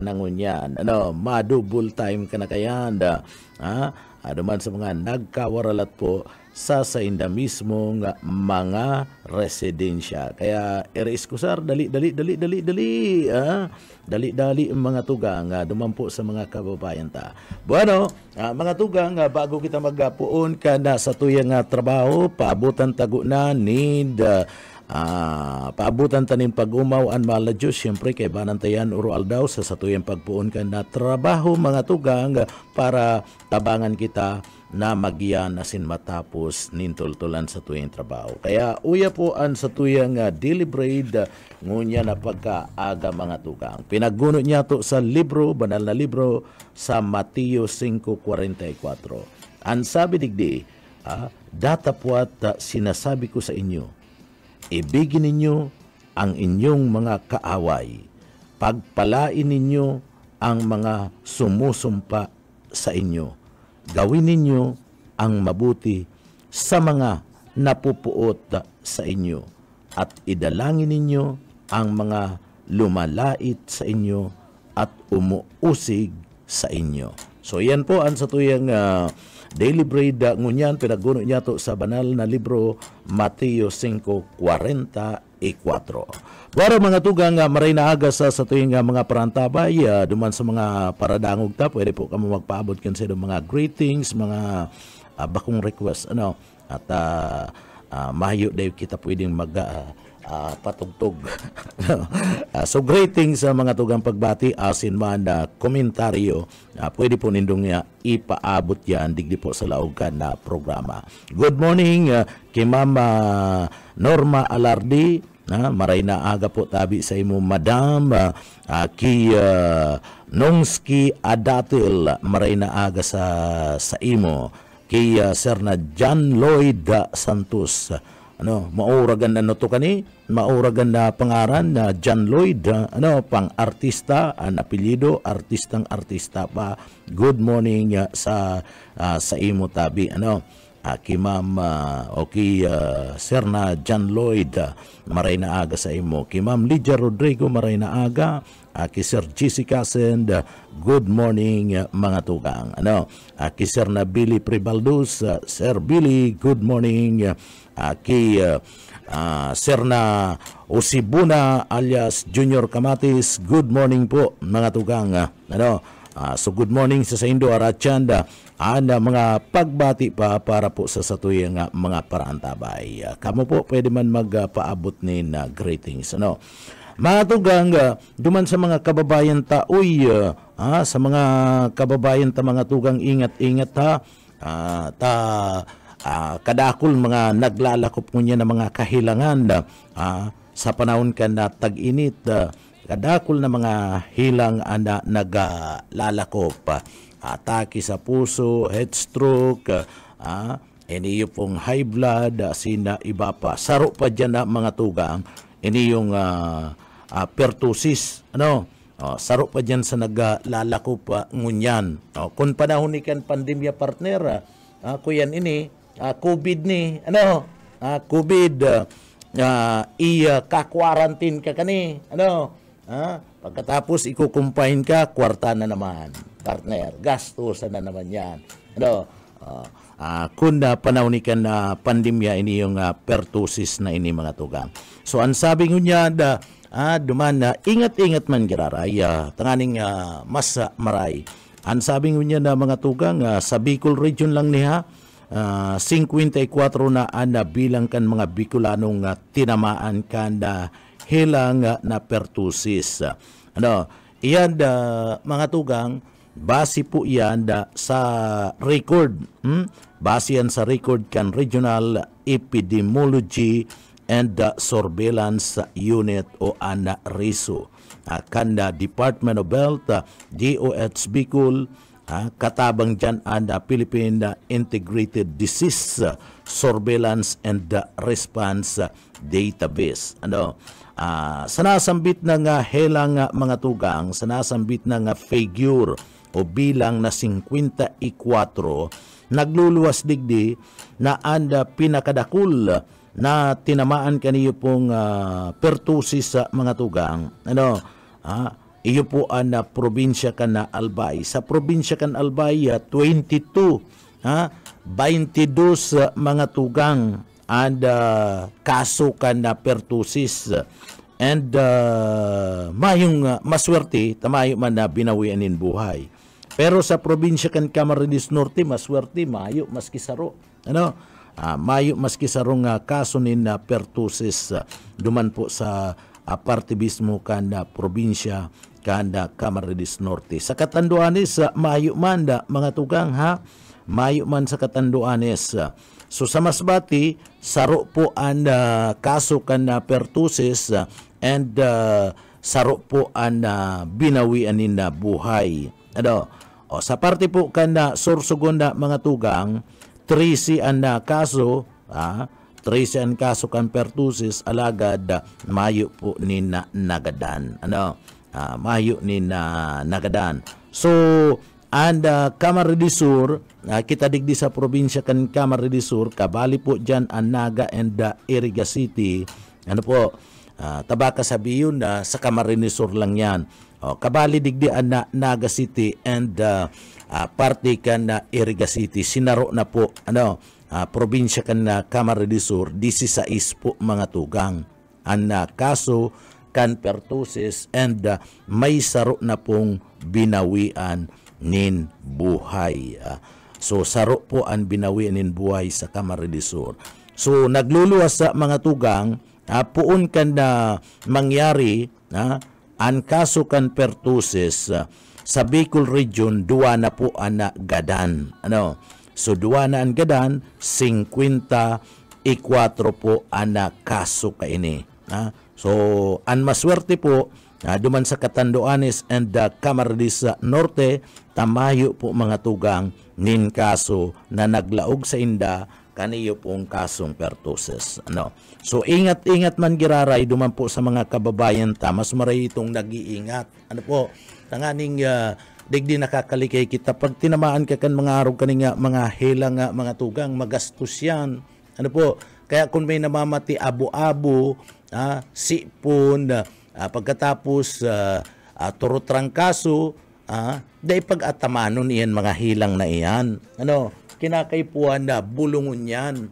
nangunyan. Madubul time ka na kayan. Aduman sa mga nagkawaralat po sa inda mismo nga mga residensya. Kaya eris ko sir, dali. Dali ang mga tugang duman po sa mga kababayan ta. Bueno, mga tugang bago kita magpuon ka na sa tuyang trabaho, paabutan tago na need paabutan tanin pag-umaw an mala Diyos, siyempre kay banantayan uro aldaw sa satuyang pagpuon ka na trabaho mga tugang para tabangan kita na magiyan asin matapos nintultulan sa tuyang trabaho. Kaya uya po an sa tuyang daily bread ngunya na pagkaaga mga tugang. Pinagguno niya to sa libro, banal na libro sa Mateo 5:44. Ang sabi digdi, datapwat sinasabi ko sa inyo, ibigin ninyo ang inyong mga kaaway. Pagpalain ninyo ang mga sumusumpa sa inyo. Gawin ninyo ang mabuti sa mga napupuot sa inyo. At idalangin ninyo ang mga lumalait sa inyo at umuusig sa inyo. So yan po ang sa tuyang daily bread ngunyan pinagguno niya to sa banal na libro Mateo 5:44. Para mga tugang maray na aga sa tuyong mga parantabay duman sa mga paradangog ta, pwede po kamo magpaabot kan sa mga greetings, mga bakong request at mahayo daw kita pwedeng patugtog. So greetings sa mga tugang pagbati asin man komentaryo pwede po nindong ipaabot yan digdi po sa laugan na programa. Good morning kay Mama Norma Alardi, maray na aga po tabi sa imo Madam, kay Nongski Adatil, maray na aga sa imo, kay Sir na John Lloyd Santos, mauragan na to kani, mauragan na pangaran na John Lloyd, pang artista, ang apelyido, artistang artista pa. Good morning sa imo tabi, kay Ma'am, Sir na John Lloyd, maray na aga sa imo. Kay Ma'am Lydia Rodrigo, maray na aga. Kay Sir Jessica Send, good morning mga tugang. Kay Sir na Billy Pribaldus, Sir Billy, good morning. Kay Sir na Osibuna alias Junior Kamatis, good morning po mga tugang. So good morning sa Indo Arachanda, mga pagbati pa para po sa satuyang mga parantabay. Kamo po pwede man magpaabot ni greetings. Mga tugang, duman sa mga kababayan ta, sa mga kababayan ta mga tugang, ingat-ingat kadakol mga naglalakop niya ng mga kahilangan sa panahon ka na tag-init, kadakol na mga hilang na naglalakop, atake sa puso, head stroke, iniyo pong high blood, sina iba pa. Saro pa dyan na mga tugang, iniyong pertussis, saro pa dyan sa naglalakop ngunyan. Kung panahon ni kan pandemya partner, kuyan ini, COVID ni, COVID, ka-quarantine ka kani, pagkatapos ikukumpain ka, kwarta na naman, partner, gastos na naman yan, kung panahon ni kan pandemya, ini yung pertussis na ini mga tugang. So, ang sabi nyo niya, duman na ingat-ingat man giraray, tanganing mas maray. Ang sabi niya na mga tugang, sa Bicol region lang niya, 54 na bilang kan mga Bicolanong tinamaan kan hilang na pertussis. Iyan mga tugang, base po yan sa record. Base yan sa record kan Regional Epidemiology and Surveillance Unit o RISU. Kanda Department of Health, DOH Bicol, katabang dyan ang Philippine Integrated Disease Surveillance and Response Database. Sanasambit na nga helang mga tugang, sanasambit na nga figure o bilang na 54, nagluluwas digdi na anda pinakadakul na tinamaan kaniyo pong pertussis sa mga tugang. iyo po ang probinsya kan na Albay. Sa probinsya kan Albay, 22, 22 mga tugang and kaso kan na pertusis. And mayong maswerte, tamayo man na binawianin buhay. Pero sa probinsya kan Camarines Norte, maswerte, mayo maski saro. Ano? Mayo maski sarong kaso nin pertusis duman po sa parte mismo kan probinsya kan Camarines Norte. Sa Catanduanes, mayo man mga tugang mayo man sa Catanduanes. So sa Masbati, saro po ang kaso kan pertusis and saro po ang binawianin na buhay. Ano? O, sa parte po kan Sorsogon mga tugang, 13 ang kaso, 13 ang kaso kan pertusis, alagad mayo po ni nagadan. Ano? Mayo ni nagadan. So, and Camarines Sur, kita digdi sa probinsya kan Camarines Sur, kabali po dyan ang Naga and Iriga City. Ano po? Tabaka sabihin na sa Camarines Sur lang yan. Kabali digdi ang Naga City and parte kan Iriga City. Sinaro na po probinsya kan Camarines Sur, 16 po mga tugang ang kaso kan pertusis and may saro na pong binawian nin buhay. So saro po ang binawian nin buhay sa Camarines Sur. So nagluluwas sa mga tugang, puon kan na mangyari ang kaso kan pertusis sa Bicol Region, duwa na po ang gadan. Ano? So duwa na ang gadan, 54 po ang kaso kaini. So ang maswerte po, duman sa Catanduanes and Camarines Norte, tamayo po mga tugang nin kaso na naglaog sa inda kaniyo pong kasong pertusis. Ano? So ingat-ingat man giraray duman po sa mga kababayan ta, mas maray itong nag-iingat. Ano po? Tanganing digdi nakakalikay kita pag tinamaan ka kan mga araw kaning mga helang mga tugang, magastos yan. Ano po? Kaya kung may namamati abo-abo, sipon, pagkatapos turutrang kaso, dahil pag-atamanon iyan mga hilang na iyan. Ano? Kinakaipuan na bulungon yan.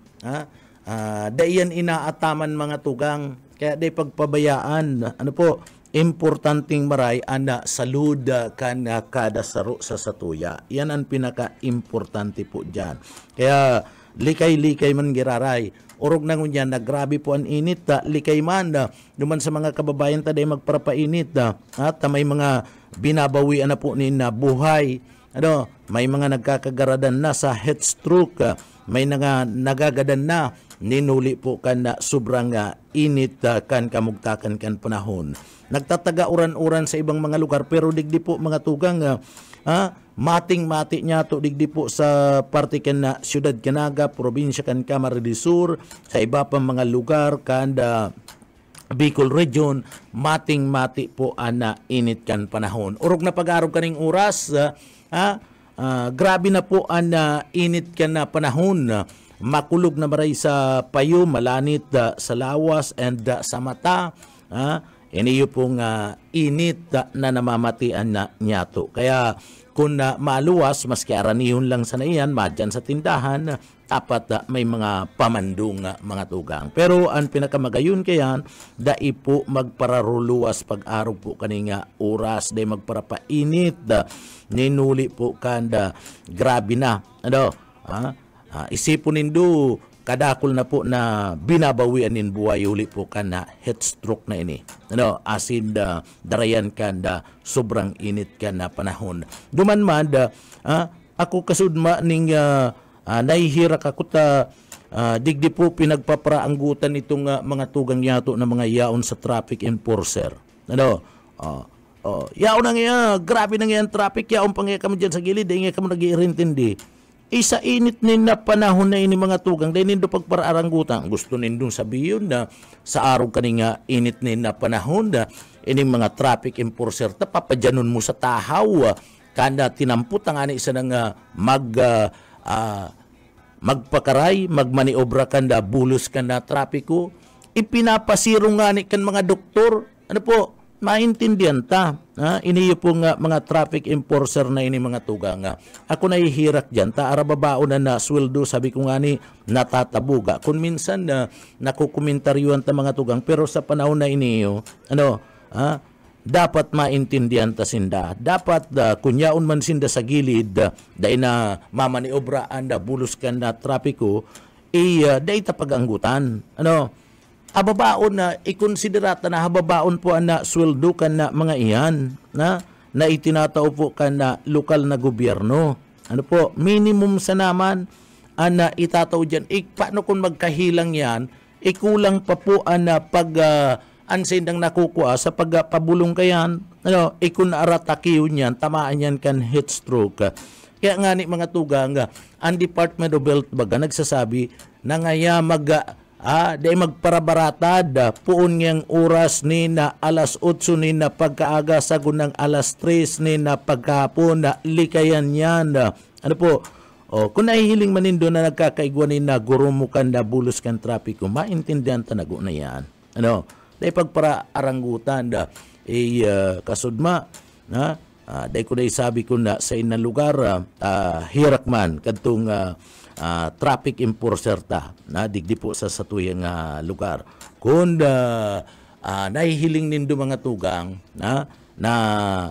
Dahil yan inaataman mga tugang. Kaya dahil pagpabayaan, ano po, importanteng maray ana salud kan kada saro sa satuya. Yan ang pinaka-importante po dyan. Kaya likay-likay man giraray. Urog na ngunyan na grabe po ang init. Likay man duman sa mga kababayan taday magparapainit. At may mga binabawian na po ni na buhay. Ano, may mga nagkakagaradan na sa heat stroke. May nagagadan na ninuli po kan na sobrang init kan kamugtakan kan panahon. Nagtataga uran-uran sa ibang mga lugar pero digdi po mga tugang mating-mati niya to digdi po sa parte kan na Siyudad Canaga, probinsya kan Camarines Sur, sa iba pang mga lugar kan Bicol Region, mating-mati po ana init kan panahon. Urog na pag-araw kaning oras, grabe na po ang init kan na panahon. Makulog na maray sa payo, malanit sa lawas and sa mata. Iniyo pong init na namamatian na nyato. Kaya kung maluwas, maski araniyon lang sa naiyan, madyan sa tindahan, dapat may mga pamandong mga tugang. Pero ang pinakamagayon kayan, dai po magpararuluwas pag-araw po kaninga oras, dai magparapainit, ninuli po kanda, grabe na. Ano? Isipon nindo, kadakol na po na binabawian nin buhay uli po ka na heat stroke na ini. Ano, asin darayan ka na sobrang init ka na panahon. Duman man, ako kasudma ning nahihirak ako digdi po pinagpapraanggutan itong mga tugang yato na mga yaon sa traffic enforcer. Ano, yaon na nga, grabe na nga ang traffic, yaon pa nga kami dyan sa gilid, nga kami nag-iirintindi. Isa init nin na panahon na ini mga tugang dahil nindo pagpararanggutan. Gusto nindong sabihin na sa araw kaninga init nin na panahon na ining mga traffic enforcer papadyanon mo sa tahaw kanda tinamput ang ani isa ng magpakaray, magmaniobra kanda, bulos kanda trapiko. Ipinapasiro nga ni kan mga doktor. Ano po? maintindihan ta. Iniyo po nga mga traffic enforcer na ini mga tugang. Ako nahihirak dyan, ta arababao na sweldo, sabi ko nga ni natatabuga. Kung minsan nakukomentaryuhan ta mga tugang, pero sa panahon na iniyo, dapat maintindihan ta sinda. Dapat kunyaon man sinda sa gilid, dahil na mamaniobraan na buluskan na trapiko, dahil ta pag-anggutan. Ababaon na ikonsiderata na hababaon po na sweldo kan na mga iyan na itinatao po kan na lokal na gobyerno. Minimum sa naman na itatao dyan. Paano kung magkahilang yan, ikulang pa po na pag ansindang nakukuha sa pagpabulong kayan, ikun aratakiyo niyan, tamaan yan kan heat stroke. Kaya nga ni mga tugang, ang Department of Health baga nagsasabi na ngaya di magparabaratad puon ngang oras ni na alas 8 ni na pagkaaga sa gunang alas 3 ni na pagkahapon na likayan yan. Kung nahihiling manindo na nagkakaigwanin na gurumukan na bulos kan trapiko, maintindihan tanago na yan. Dahil pagpara aranggutan kasudma dahil ko na sabi ko na sa inang lugar hirak man kadtong traffic enforcer ta digdi po sa satuyang lugar. Kung nahihiling nindo mga tugang na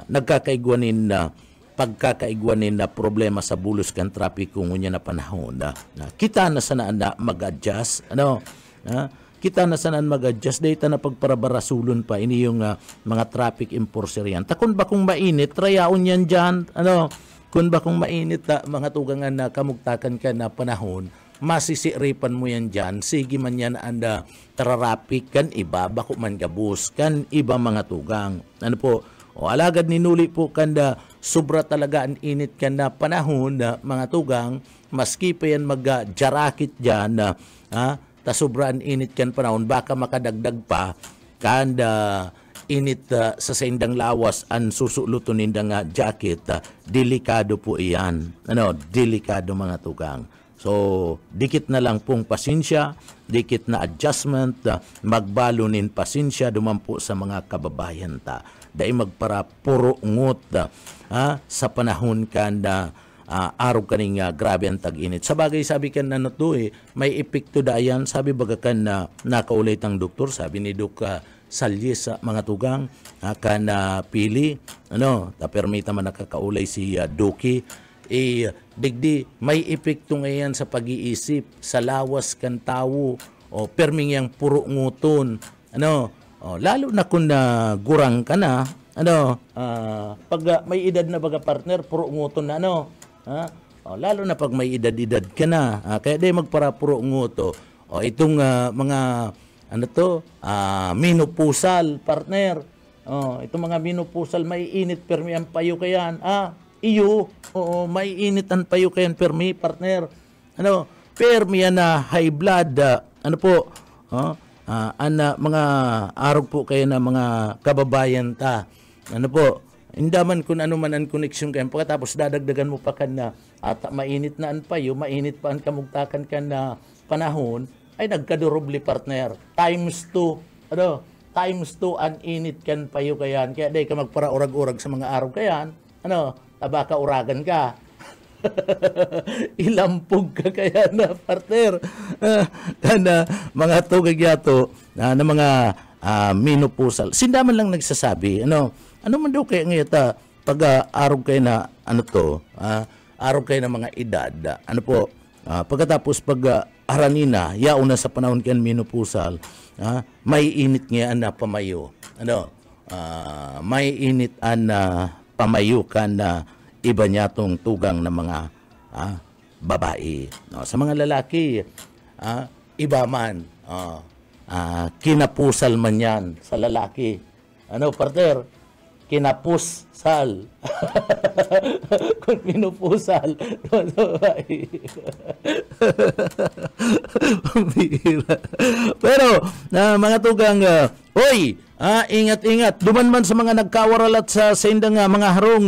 nagkakaigwanin na pagkakaigwanin na problema sa bulos kan trapiko ngunya na panahon kita na sana na mag-adjust kita na sanan mag-adjust data na pagparabarasulon pa ini yung mga traffic enforcer yan. Kung ba kung mainit, trayaon yan dyan. Kung ba kung mainit mga tugangan na kamugtakan ka na panahon, masisiripan mo yan dyan. Sige man yan anda tararapik kan iba, bako man gabus kan iba mga tugang. Alagad ninuli po kanda sobra talaga ang init ka na panahon mga tugang, maski pa yan mag-jarakit dyan ta sobrang init kan panahon, baka makadagdag pa kanda init sa saindang lawas ang susuluto nindang jacket, delikado po iyan. Delikado mga tugang. So, dikit na lang pong pasensya, dikit na adjustment, magbalunin pasensya dumampo sa mga kababayan ta. Dahil magpara puro ngot sa panahon kanda araw kaning grabe ang tag-init. Sa bagay, sabi kan na may epekto dayan. Sabi baga kan na nakaulit ang doktor, sabi ni Dok Salyes sa mga tugang, kan pili, permita man nakakaulay si Doki, digdi, may epekto ngayon sa pag-iisip, sa lawas kan tao, perming yang puro nguton, lalo na kung gurang ka na, pag may edad na baga partner, puro nguton na, lalo na pag may edad-edad ka na, kaya di magparapuro nguto. Itong mga minupusal partner, itong mga minupusal may init permi ang payo kayan. May init ang payo kayan permi partner. Permi yan na high blood, mga arog po kayo na mga kababayan ta. Indaman kung ano man ang koneksyon kayo. Pagkatapos dadagdagan mo pa kan na at mainit na ang payo, mainit pa ang kamugtakan kan na panahon, ay nagkadurubli partner. Times 2. Times 2 ang init kan payo kayan. Kaya day ka magpara-urag-urag sa mga araw kayan. Tabaka uragan ka. Ilampog ka kaya na partner. Kana mga tugagyato na mga minupusal. Sindaman lang nagsasabi, ano man daw kaya ngayon pag-arog kayo na arog kayo na mga edad, pagkatapos pag-aranina, yaon na sa panahon kayan minupusal, may init ngayon na pamayo. May init na pamayo ka na iba niya tong tugang na mga babae. Sa mga lalaki, iba man, kinapusal man yan sa lalaki. Partner? Kinapusal. Kung minupusal. Pero, mga tugang, ingat-ingat. Duman man sa mga nagkawaralat sa indang mga harong,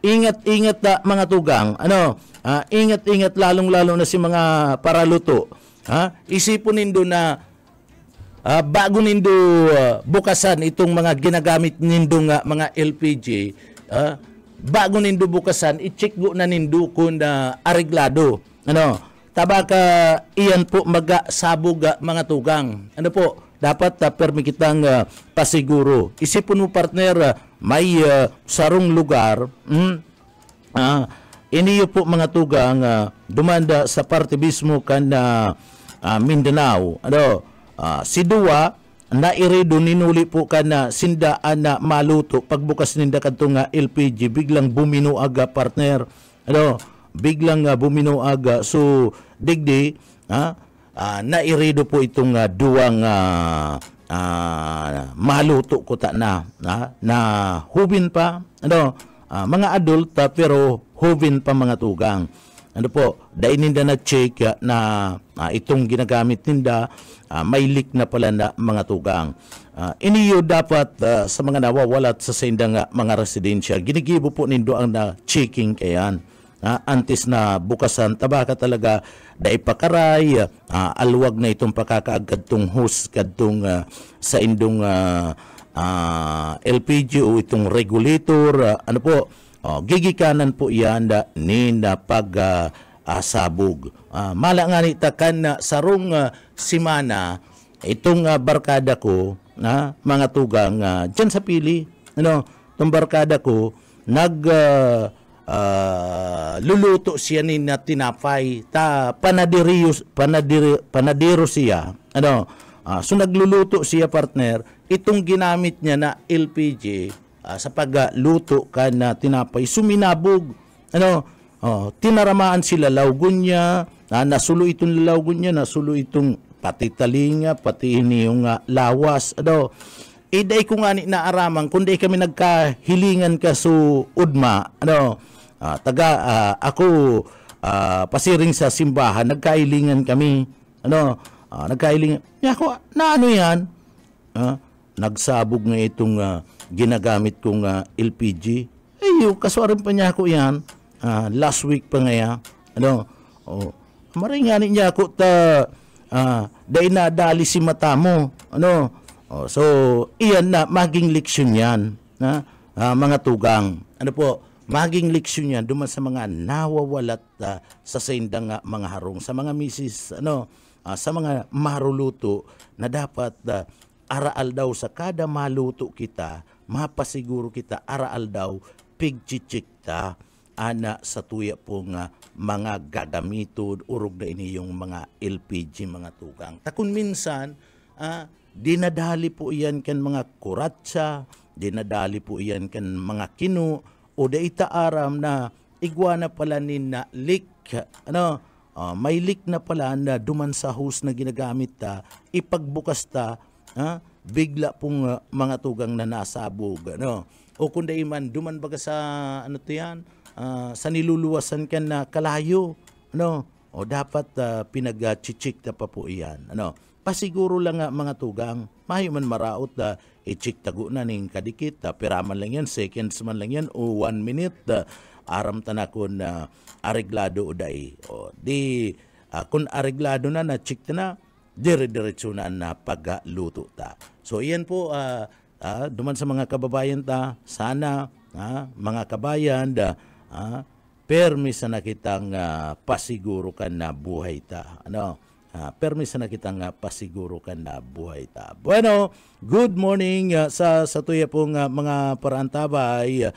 ingat-ingat mga tugang. Ingat-ingat lalong-lalo na si mga paraluto. Isipon nindo na bago nindo bukasan itong mga ginagamit nindo nga mga LPG, bago nindo bukasan, i-check go na nindo kung areglado. Ano? Tabaka iyan po magasabog mga tugang. Ano po? Dapat permi kitang pasiguro. Isipon mo partner, may sarong lugar, iniyo po mga tugang dumanda sa parte mismo kan Mindanao. Ano? Si Dua na irido ninuli po kana sindaan na maluto pagbukas ninda kadto nga LPG biglang bumino aga partner. Ano? Biglang bumino aga. So digdi na irido po itong duwang maluto ko ta na hubin pa. Ano? Mga adult pero hubin pa mga tugang. Ano po, dahil ninda na-check na itong ginagamit ninda, may leak na pala na mga tugang. Iniyo dapat sa mga nawawalat sa sindang mga residensya, ginigibo po nindo ang na-checking kayan. Antes na bukasan, tabaka talaga dahil pakaray, alwag na itong pakakaagad tong hose kadtong sa indong LPG o itong regulator. Ano po, gigikanan po yan ni na pag-sabog. Mala nga nitakan na sarong simana itong barkada ko na mga tugang dyan sa pili. Ano, itong barkada ko luluto siya ni na tinapay panadiro siya. Ano, so nagluluto siya partner, itong ginamit niya na LPG sa pagluto ka na tinapay, suminabog. Ano, tinaramaan sila lawgon niya, nasulo itong lawgon niya, nasulo itong pati talinga, pati ini yung lawas. Ano, iday ko nga ni naaramang, kundi kami nagkahilingan ka su udma. Ano, ako pasiring sa simbahan, nagkahilingan kami. Ano, nagkahilingan. Ako, na ano yan? Nagsabog nga itong ginagamit kong LPG. Kaswarin pa niya ako yan. Last week pa nga yan. Ano? Maringani niya ako dahil nadali si mata mo. Ano? So, iyan na, maging leksyon yan. Mga tugang. Ano po? Maging leksyon yan duman sa mga nawawalat sa sindang mga harong. Sa mga misis, ano? Sa mga maruluto na dapat araal daw sa kada maluto kita, mapasiguro kita araal daw pigchichik ta ana sa tuya pong mga gagamito urog na ini yung mga LPG mga tugang. Takun minsan dinadali po iyan kan mga kuratsa, dinadali po iyan kan mga kinu o daita aram na igwana pala nin na leak. Ano? May leak na pala na duman sa hose na ginagamit ta, ipagbukas ta, bigla pong mga tugang na nasabog. Ano? O kundi man, duman baga sa, ano to yan, sa niluluwasan ka na kalayo. Ano? O dapat pinag-chichik na pa po iyan. Ano? Pasiguro lang mga tugang, mahi man maraot i-check tago na ning kadikit, piraman lang yan, seconds man lang yan, o 1 minute, aram tanakon na areglado o day. O di, kung areglado na, na-check na, dire-diretso na pagluto ta. So iyan po, duman sa mga kababayan ta, sana mga kabayan, permis na kitang pasiguro ka na buhay ta. Ano? Permis na kitang pasiguro ka na buhay ta. Bueno, good morning sa tuya pong mga parantabay.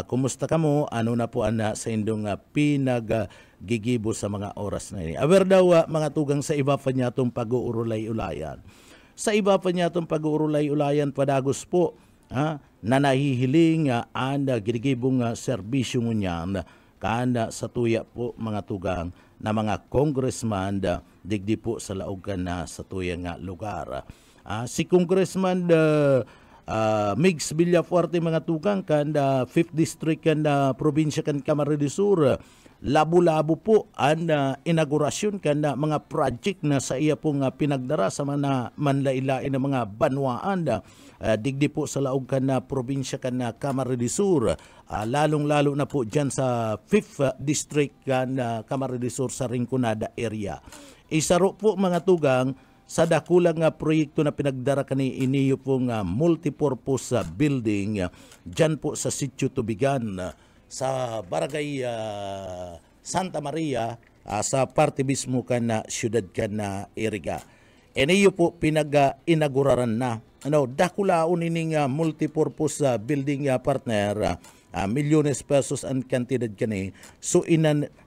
Kumusta ka mo? Ano na po sa indong pinaggigibo sa mga oras na ini? Aware daw mga tugang sa iba pa niya itong pag-uurulay-ulayan. Sa iba pa niya itong pag-uurulay-ulayan padagos po na nahihiling ginigibong serbisyo mo niyan kanda sa tuya po mga tugang na mga congressman digdi po sa laogan na sa tuya nga lugar. Si Congressman Migs Villafuerte mga tugang kan 5th District kan probinsya kan Camarines Sur, labo-labo po ang inaugurasyon kan mga project na sa iya pong pinagdara sa mga manlailain ng mga banwaan digdi po sa laog kan probinsya kan Camarines Sur, lalong-lalo na po dyan sa 5th District kan Camarines Sur sa Rinconada area. Isaro po mga tugang sa dakulang proyekto na pinagdara kani iniyo pong multipurpose building dyan po sa Sitio Tubigan sa Barangay Santa Maria sa parte mismo kan na siyudad kan na Iriga. Iniyo po pinag-inauguraran na. Dakulaon ining multipurpose building partner, milyones pesos ang kantidad kani. So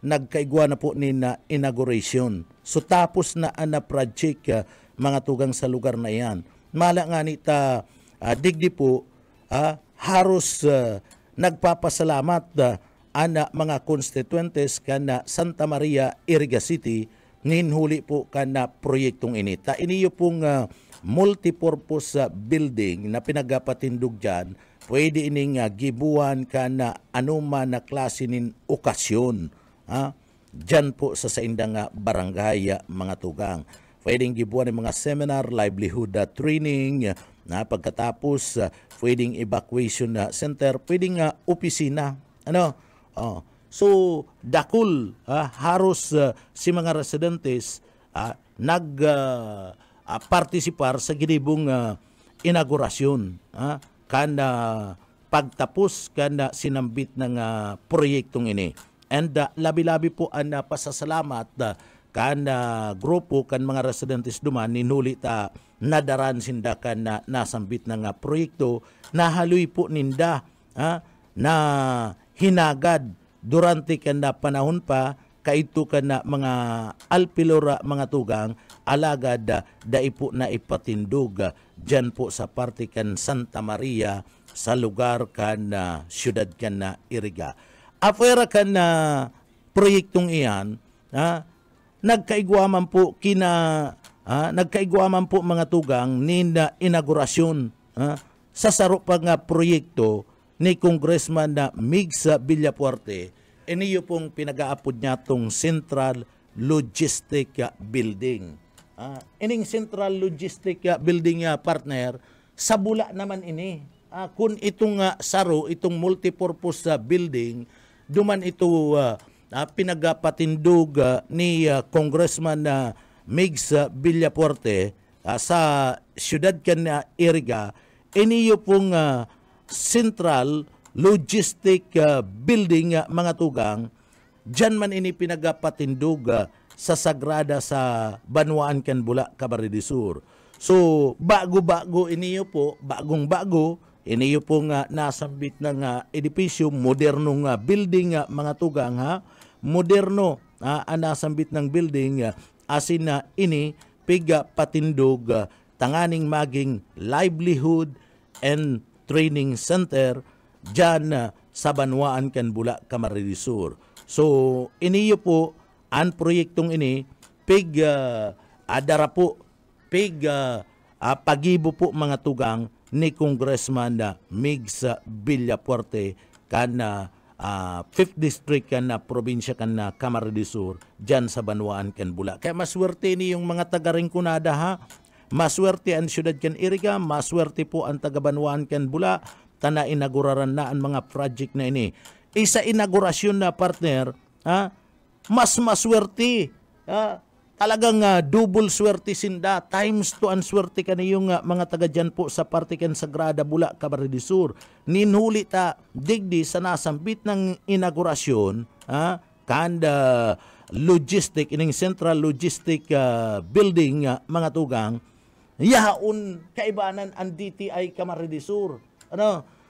nagkaigwa na po ni na inauguration. So tapos na ana project mga tugang sa lugar na yan. Mala nga nita digdi po haros nagpapasalamat ana mga constituentes kana Santa Maria, Iriga City ninhuli po kana proyektong ini. Ta iniyo pong multipurpose building na pinagapatindog dyan, pwede ining gibuan ka na anuman na klase nin okasyon. Dyan po sa indang barangay mga tugang. Pwedeng gibuan ng mga seminar, livelihood training, pagkatapos pwedeng evacuation center, pwedeng opisina. So, dakul, haros si mga residentes partisipar sa ginibong inaugurasyon kana pagtapos kana sinambit ng proyektong ini. And labi-labi po ang pasasalamat kana grupo kan mga residentes duman ninuli ta nadaran sinda kan nasambit ng proyekto na haloy po ninda na hinagad durante kan panahon pa kaito kan mga alpilora mga tugang alagad daipo na ipatindog dyan po sa parte kan Santa Maria sa lugar kan siyudad kan na Iriga. Afuera kan proyektong iyan, nagkaigwaman po nagkaigwaman po mga tugang ni inaugurasyon sa saro pa nga proyekto ni Congressman na Migs Villapuerte. Iniyo pong pinag-aapod niya tong Central Logistic Building. Ining Central Logistic Building partner, sa bula naman ini. Kung itong saro, itong multipurpose building, duman ito pinagapatindog ni Congressman Migs Villapuerte sa siyudad kan na Iriga, iniyo pong Central Logistic Building mga tugang, dyan man ini pinagapatindog sa Sagrada sa Banwaan kan Bula, Camarines Sur. So bago-bago iniyo po, bagong-bago iniyo po nasambit ng edipisyo, modernong building mga tugang moderno nasambit ng building asin na ini piga patindog tanganing maging livelihood and training center dyan sa Banwaan kan Bula, Camarines Sur. So iniyo po ang proyektong ini pig adara po pig pagibo po mga tugang ni Congressman Migs Villapuerte kan 5th District kan probinsya kan Camarines Sur dyan sa Banwaan kan Bula. Kaya maswerte ni yung mga taga-Rinconada maswerte ang siyudad kan Iriga, maswerte po ang taga-Banwaan kan Bula, tana inauguraran na ang mga project na ini. Isa inaugurasyon na partner, mas maswerte. Talagang double swerte sinda, times 2 ang swerte ka yung mga taga dyan po sa parte kan Sagrada Bula, Camarines Sur. Ninhuli ta digdi sa nasambit ng inaugurasyon, kanda logistic, ining Central Logistic Building mga tugang, yaon kaibanan ang DTI Camarines Sur.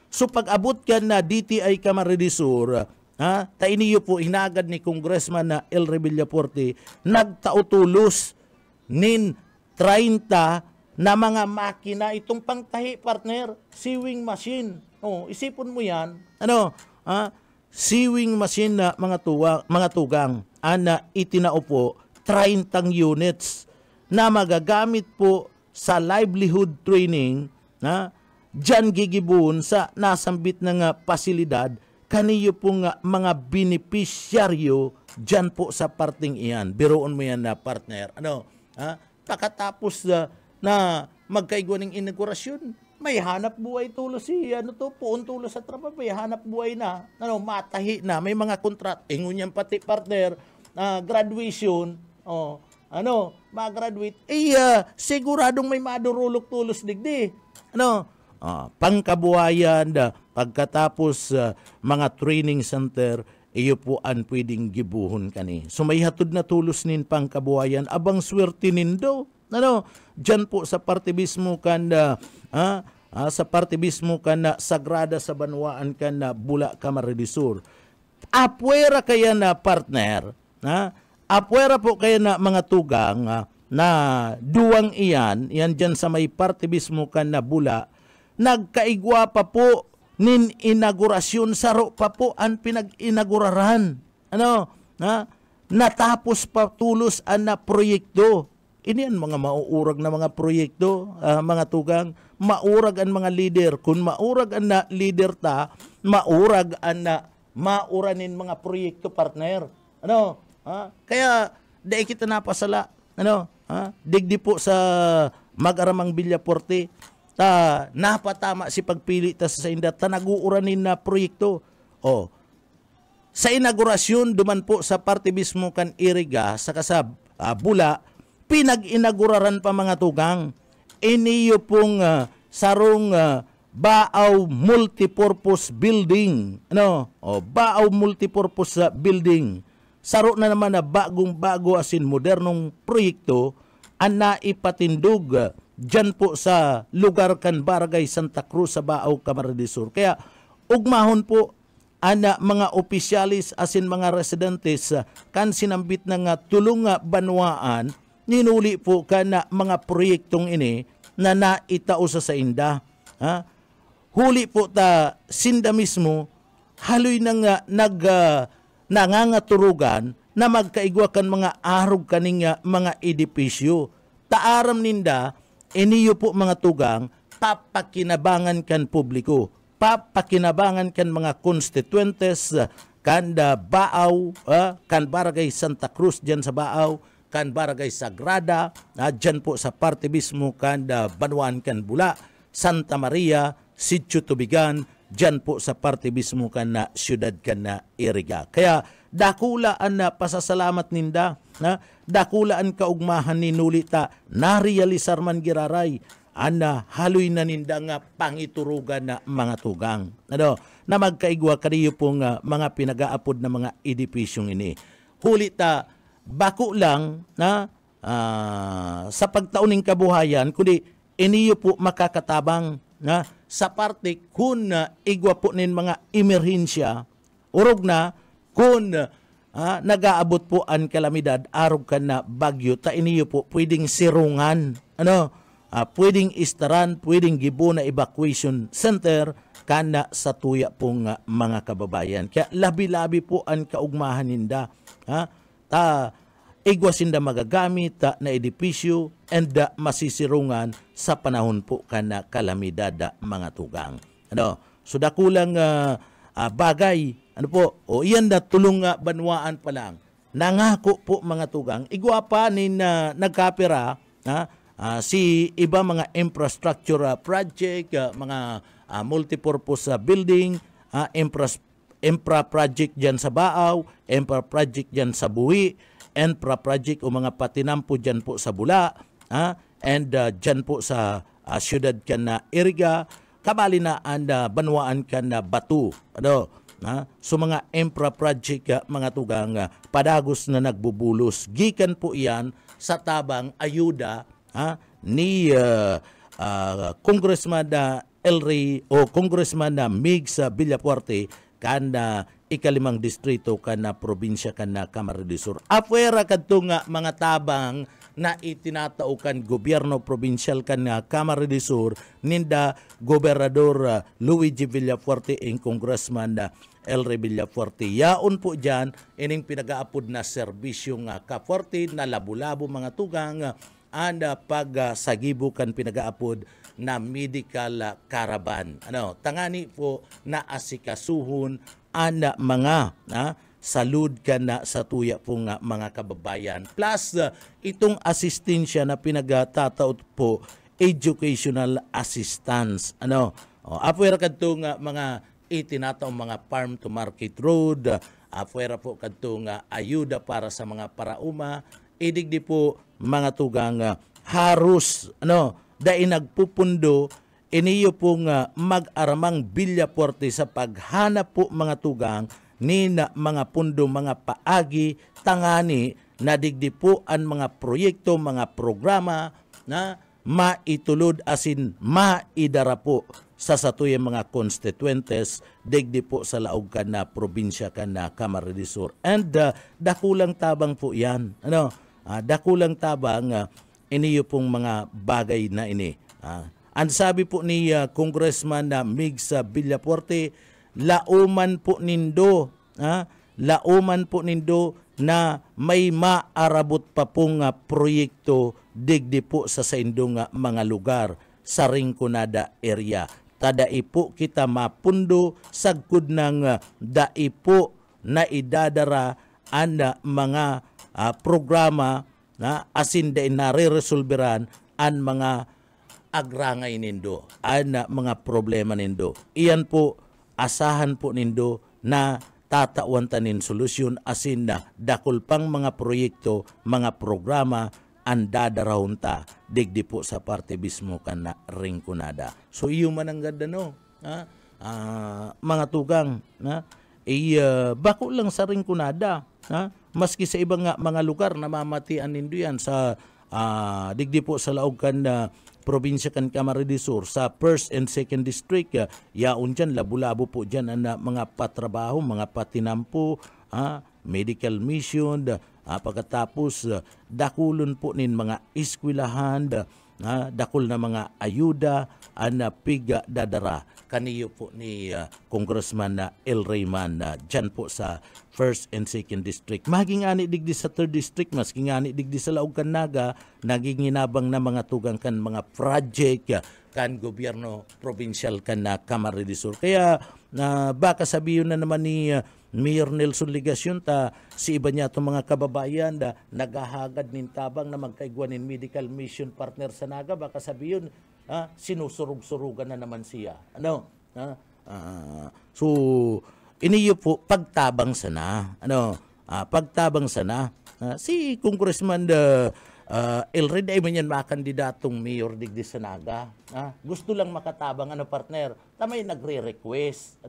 So pag-abot ka na DTI Camarines Sur, tainiyo po hinagad ni Congressman na El Villapuerte, nagtautulos nin 30 na mga makina itong pangtahi partner, sewing machine. Isipon mo yan, sewing machine na mga tugang, ana itinaupo 30 units na magagamit po sa livelihood training dyan gigibun sa nasambit ng pasilidad kaniyo pong mga beneficiaryo dyan po sa parting iyan. Biroon mo yan na partner. Pagkatapos na magkaigwa ng inaugurasyon, may hanap buhay tulo si puon tulo sa trabaho, may hanap buhay na, matahi na, may mga kontrat, ingon yan pati partner, graduation, mag-graduate, siguradong may madurulok tulos digdi. Pangkabuhayan, pagkatapos mga training center, iyo po ang pwedeng gibuhon kani. So may hatod na tulos nin pangkabuhayan, abang swerte nindo. Diyan po sa partibismo kan sa partibismo kan na sagrada sa banwaan kan na Bula Camarines Sur. Apwera kaya na partner, apwera po kaya na mga tugang na duwang iyan dyan sa may partibismo kan na Bula, nagkaigwa pa po nin inaugurasyon, saro pa po ang pinag-inauguraran. Natapos pa tulos ang na proyekto. Ini ang mga mauurag na mga proyekto, mga tugang, maurag ang mga leader. Kung maurag ang na leader ta, maurag ang na mauranin mga proyekto, partner. Kaya dahil kita napasala, digdi po sa mag-aramang Villaforte, napatama si pagpili ta sa inda, naguuranin na proyekto. Sa inaugurasyon, duman po sa partibismo kan Iriga, sa kasab, Bula, pinag-inauguraran pa mga tugang. Iniyo pong sarong Baaw Multipurpose Building. Baaw Multipurpose Building. Saro na naman na bagong-bago asin modernong proyekto ang naipatindog dyan po sa lugar kan Barangay Santa Cruz sa Baaw Camarines Sur. Kaya ugmahon po ana mga opisyalis asin mga residentes kan sinambit na nga tulong banwaan, ninuli po ka na mga proyektong ini na naitao sa inda. Huli po ta sinda mismo, haloy na nga nangangaturugan na magkaigwa kan mga arog kaning mga edipisyo. Taaram ninda, iniyo po mga tugang, papakinabangan kan publiko, papakinabangan kan mga constituentes, kanda Baaw, kan Barangay Santa Cruz dyan sa Baaw, kan Barangay Sagrada, dyan po sa partibismo kanda Banwaan kan Bula, Santa Maria, Sitio Tubigan, dyan po sa partibismo kan na siyudad kan na Iriga. Kaya dakulaan na pasasalamat ninda, dakulaan kaugmahan ni nulita, narealisar man giraray, haloy na ninda nga pangiturugan na mga tugang. Na magkaigwa kaniyo pong mga pinag-aapod na mga edipisyong ini. Hulita, bako lang sa pagtauning kabuhayan, kundi iniyo po makakatabang sa parte kung igwa po nin mga emerhensya, urog na kung nag-aabot po ang kalamidad, arog ka na bagyo, ta iniyo po pwedeng sirungan, pwedeng istaran, pwedeng gibo na evacuation center kana sa tuya pong mga kababayan. Kaya labi-labi po ang kaugmahan ninda. Igwasinda magagamit na edipisyo and masisirungan sa panahon po kana kalamidad mga tugang. So dakulang bagay, iyan na tulong banwaan pa lang. Nangako po mga tugang, igwa pa ni nagkapira si iba mga infrastructure project, mga multipurpose building, infra project dyan sa Baaw, infra project dyan sa Buhi, infra project o mga patinampo dyan po sa Bula, and dyan po sa siyudad kan na Iriga, kabali na ang banwaan kan na Batu. So mga infra project mga tugang padagos na nagbubulos. Gikan po iyan sa tabang ayuda ni Congressman Elry o Congressman Mig sa Villaforte kan ikalimang distrito kan na probinsya kan na Camarines Sur. Afuera kadto nga mga tabang na itinataukan gobyerno probinsyal kan na Camarines Sur ninda Gobernador Luigi Villaforte and Congressman Elry Villaforte. Yaon po dyan ining pinag-aapod na serbisyo nga Kaforte na labo-labo mga tugang pag-sagibo kan pinag-aapod na medical caravan. Tangani po na asikasuhon ana mga salud ka na sa tuya pong mga kababayan. Plus, itong asistensya na pinagtataot po, educational assistance. Afuera kadtong mga itinataong mga farm to market road, afuera po kadtong ayuda para sa mga parauma, idigdi po mga tugang harus dai nagpupundo iniyo pong mag-aramang Villafuerte sa paghanap po mga tugang ni na mga pundo mga paagi tangani na digdi po ang mga proyekto mga programa na maitulod asin maidara po sa satuyang mga constituentes digdi po sa laog kan na probinsya kan na Camarines Sur. And dakulang tabang po yan. Dakulang tabang iniyo pong mga bagay na ini. Ang sabi po ni Congressman na Migs Villafuerte, lauman po nindo na may maarabot pa pong proyekto digdi po sa saindong mga lugar sa Rinconada area. Tadai po kita mapundo sagkod ng dai po na idadara ang mga programa na asin dai nare-resolveran ang mga agrangay nindo, ang mga problema nindo. Iyan po, asahan po nindo na tatawan tanin solusyon asin na dakol pang mga proyekto, mga programa ang dadarahon ta digdi po sa parte mismo kan na Rinconada. So iyo man ang ganda mga tugang bako lang sa Rinconada, maski sa ibang mga lugar namamatian nindo yan sa digdi po sa laog kan probinsya kan Camarines Sur sa 1st and 2nd district yaon dyan, labo-labo po dyan ang mga patrabaho, mga patinampo, medical mission, pagkatapos dakulon po nin mga eskwelahan, dakol na mga ayuda ang piga dadara kaniyo po ni Congressman El Rayman dyan po sa 1st and 2nd district. Maging ani digdi sa 3rd district, maski ani digdi sa Laog kan Naga, naginginabang na mga tugang kan mga project kan gobyerno provincial kan na Camarines Sur. Kaya baka sabihin na naman ni Mayor Nelson Ligacion si iba niya itong mga kababayan na naghahagad nin tabang na magkaigwanin medical mission partner sa Naga, baka sabihin sinusurug-surugan na naman siya. So iniyo po pagtabang sana. Pagtabang sana. Si Congressman El Red ay man yan makandidatong mayor digdi sa Naga. Gusto lang makatabang partner. Tamay nagre-request.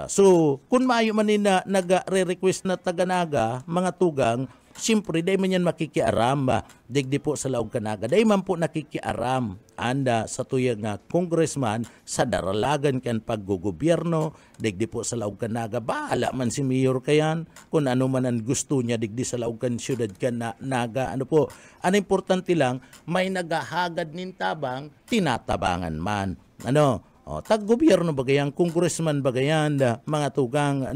So kung maayo man na nagre-request na taga-Naga, mga tugang, siyempre, dahil man yan makikiaram, digdi po sa Laog kan Naga. Dahil man po nakikiaram, anda sa tuyang congressman, sa daralagan kan paggugobyerno, digdi po sa Laog kan Naga. Bahala man si Mayor kayan, kung ano man ang gusto niya, digdi sa Laog kan Siyudad kan Naga. Ang importante lang, may naghahagad nin tabang, tinatabangan man. Tag-gobyerno bagayan, congressman bagayan, mga tugang,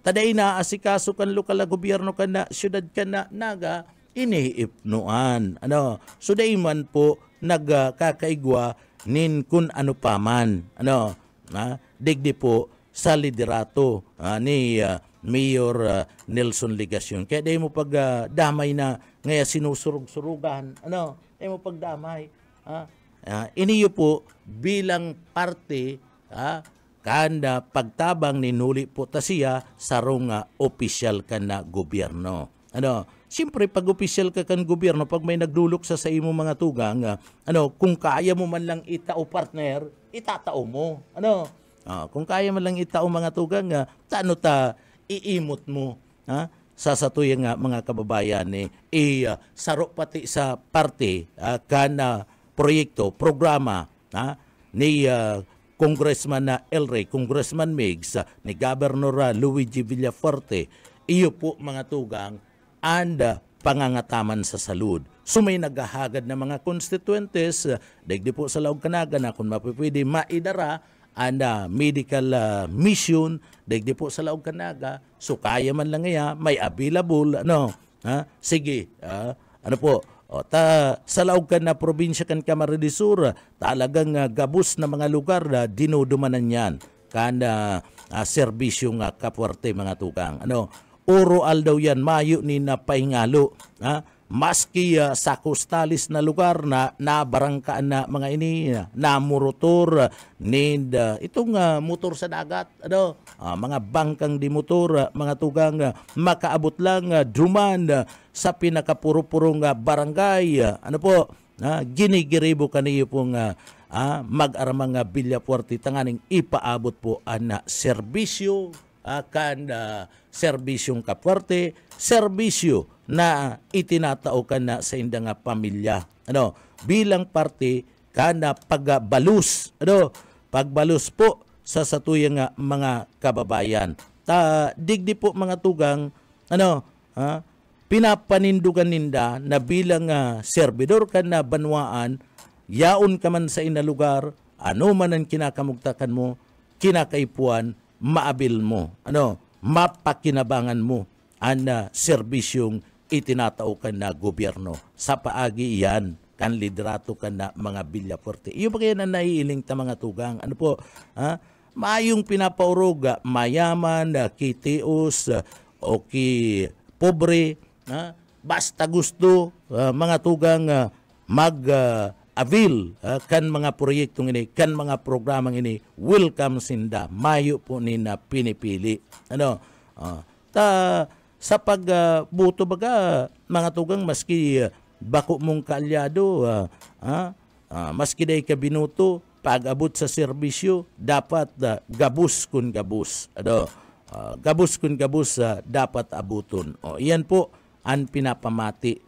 taday na asikaso kan lokal na gobyerno kan na siyudad kan na Naga, iniipnuan. So day man po nagkakaigwa nin kun ano paman. Digdi po sa liderato ni Mayor Nelson Ligacion. Kaya day mo pag damay na ngaya sinusurug-surugan. Day mo pag damay. Iniyo po bilang parte kanda pagtabang ninuli po ta siya sa rong opisyal ka na gobyerno. Siyempre pag opisyal ka kan gobyerno, pag may nagdulok sa imo mga tugang, kung kaya mo man lang itao partner, itatao mo. Kung kaya man lang itao mga tugang, tano ta iimot mo sa satuyang mga kababayan saro pati sa parte kana proyekto, programa ni Congressman El Ray, Congressman Migs, ni Governor Luigi Villafuerte, iyo po mga tugang, and pangangataman sa salud. So may naghahagad na mga constituentes, digdi po sa Laog kan Naga na kung mapipwede maidara, and medical mission, digdi po sa Laog kan Naga, so kaya man lang nga, may available, sige, sa Laog kan na probinsya kan Camarines Sur, talagang gabus na mga lugar na dinudumanan yan kan serbisyo nga kapwerte mga tukang. Oro aldaw yan, mayo ni na pahingalo. maski sa kustalis na lugar na nabarangkaan na mga ini na motor need itong motor sa dagat mga bangkang di motor mga tugang makaabot lang duman sa pinakapuro-purong barangay ginigiribo kaniyo pong mag-aramang Villafuerte tanganing ipaabot po ang serbisyo serbisyong Kapuerte, serbisyo na itinatao ka na sa indang pamilya. Bilang parte kana pagbalus, pagbalus po sa satuyang mga kababayan. Digdi po mga tugang, pinapanindugan ninda na bilang servidor ka na banwaan, yaon ka man sa inalugar, ano man ang kinakamugtakan mo, kinakaipuan, maabil mo, mapakinabangan mo ang serbisyong itinatao ka na gobyerno. Sa paagi iyan, kan liderato ka na mga Villafuerte. Iyo ba kaya na naiiling ta mga tugang? Maayong pinapauroga, mayaman, kitios, o ki pobre, basta gusto, mga tugang avail kan mga proyektong ini, kan mga programang ini, welcome sinda. Mayo po ni na pinipili. Sa pagbuto baga, mga tugang, maski bako mong kaalyado, maski day ka binuto, pag-abot sa serbisyo, dapat gabus kun gabus. Gabus kun gabus dapat abuton. Iyan po ang pinapamati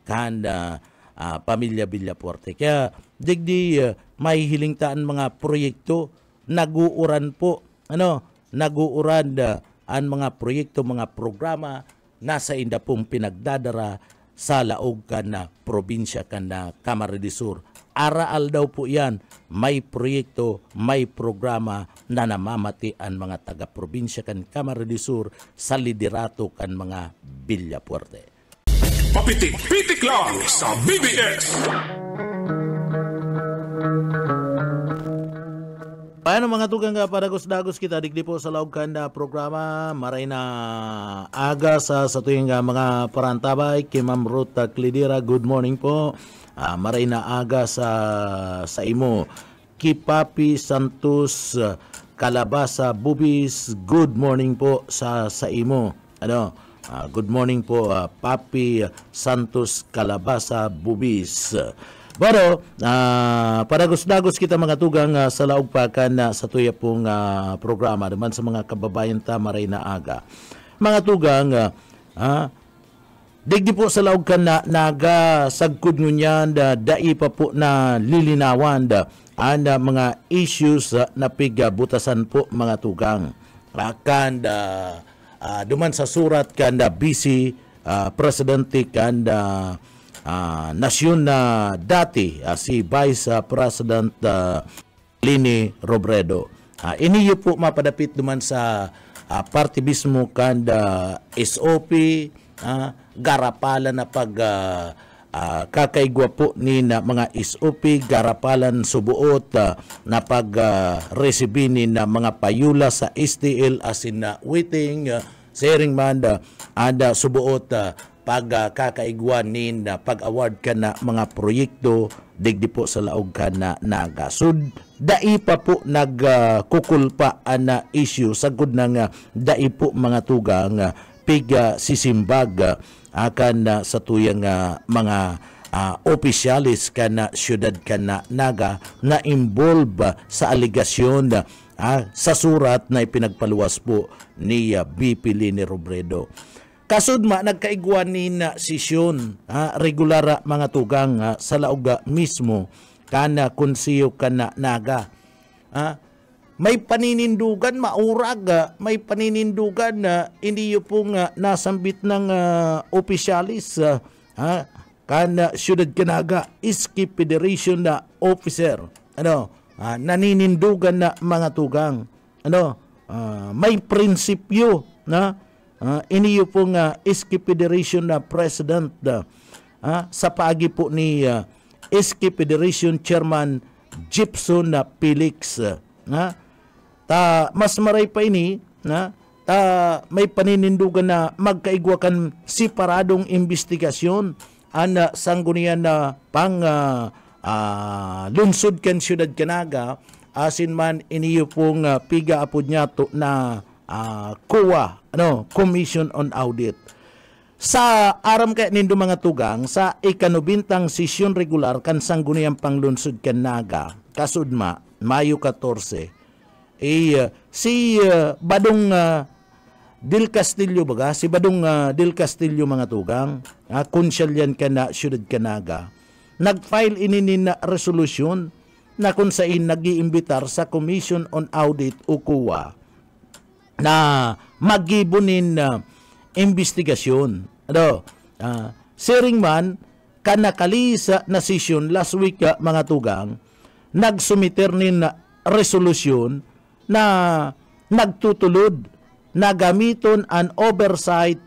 kanda pamilya Villafuerte. Kaya digdi may hilingtaan mga proyekto, naguuran po, naguuran ang mga proyekto, mga programa nasa inda pong pinagdadara sa laog ka na probinsya ka na Camarines Sur. Araal daw po yan, may proyekto, may programa na namamati ang mga taga-probinsya kan Camarines Sur sa liderato kan mga Villafuerte. Papitik-pitik lang sa BBS. Paano mga tugang para dagos kita digdi po sa laog kanda programa maray na aga sa tuwing mga parantabay kay Ma'am Ruth Clidira. Good morning po. Maray na aga sa imo ki Papi Santos Calabasa Bubis. Good morning po sa imo. Good morning po, Papi Santos Calabasa Bubis. Pero, padagos-dagos kita mga tugang sa laog pakan sa tuya pong programa naman sa mga kababayan ta maray na aga. Mga tugang, digdi po sa laog kan na naga sagkod ngunyan dai pa po na lilinawan ang mga issues na pigabutasan po mga tugang. Duman sa surat kanda busy presidente kanda nasyon na dati si Vice President Leni Robredo. Iniyo po mapadapit duman sa party mismo kanda SOP garapalan na pag kakaigwa po ni na mga SOP garapalan subuot na pag resibi ni na mga payula sa STL asin na waiting sharing man ada subuot pag kakaigwa ni na pag-award ka na mga proyekto digdi po sa laog ka na naga. So dai pa po nagkukulpa na issue sagud nang dai po mga tugang piga sisimbag akan sa tuyang mga opisyalis kana syudad kana naga na involve sa aligasyon sa surat na ipinagpaluwas po ni BP Leni Robredo. Kasudma nagkaiguan ni na sesyon regular mga tugang sa laog mismo kana konseyo kana naga. May paninindugan maurag, may paninindugan na hindi pong nasambit ng opisyalis kana syudad kanaga iski federation na officer naninindugan na mga tugang may prinsipyo na iniyo pong iski federation na president sa paagi po ni iski federation chairman Gibson na Felix mas maray pa ini may paninindugan na magkaigwakan separadong investigasyon ana sanggunian na lungsod ken siyudad Canaga asin man iniyo pong piga apod niya na COA, Commission on Audit. Sa aram kay nindo mga tugang sa ikanubintang sesyon regular kan sangguniang panglunsod Canaga kasudma Mayo 14 si Badong Del Castillo baga si Badong Del Castillo mga tugang konsyal yan kana siyudad Canaga nag-file ini na resolution na kung saan nag-iimbitar sa Commission on Audit o COA na magibunin investigasyon. Siring man, kanakalisa na session last week mga tugang, nagsumiter nin resolution na nagtutulod na gamiton an oversight